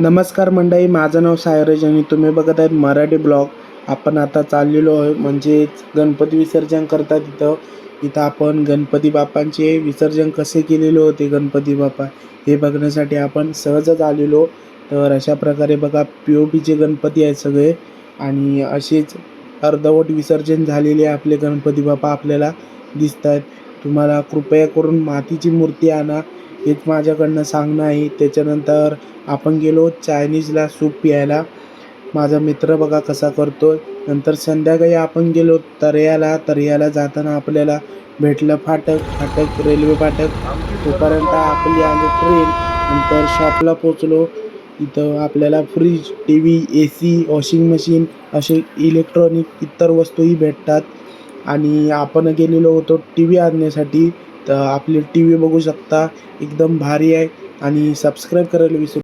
नमस्कार मंडळी, माझं नाव सायरज आणि तुम्ही बघत आहेत मराठी ब्लॉग. आपण आता चाललेलो आहे म्हणजेच गणपती विसर्जन करतात इथं आपण गणपती बाप्पांचे विसर्जन कसे केलेले होते गणपती बाप्पा हे बघण्यासाठी आपण सहजच आलेलो. तर अशा प्रकारे बघा POPचे गणपती आहेत सगळे आणि असेच अर्धवट विसर्जन झालेले आपले गणपती बाप्पा आपल्याला दिसत आहेत. तुम्हाला कृपया करून मातीची मूर्ती आणा हेच माझ्याकडनं सांगणं आहे. त्याच्यानंतर आपण गेलो चायनीजला सूप प्यायला. माझा मित्र बघा कसा करतो. नंतर संध्याकाळी आपण गेलो तर्याला जाताना आपल्याला भेटलं फाटक रेल्वे फाटक. तोपर्यंत आपली आली ट्रेन. नंतर शॉपला पोचलो. इथं आपल्याला fridge, TV, AC, washing machine असे इलेक्ट्रॉनिक इतर वस्तूही भेटतात. आणि आपण गेलेलो होतो TV आणण्यासाठी. तर आपली TV बघू शकता एकदम भारी आहे आणि सबस्क्राईब करायला विसरू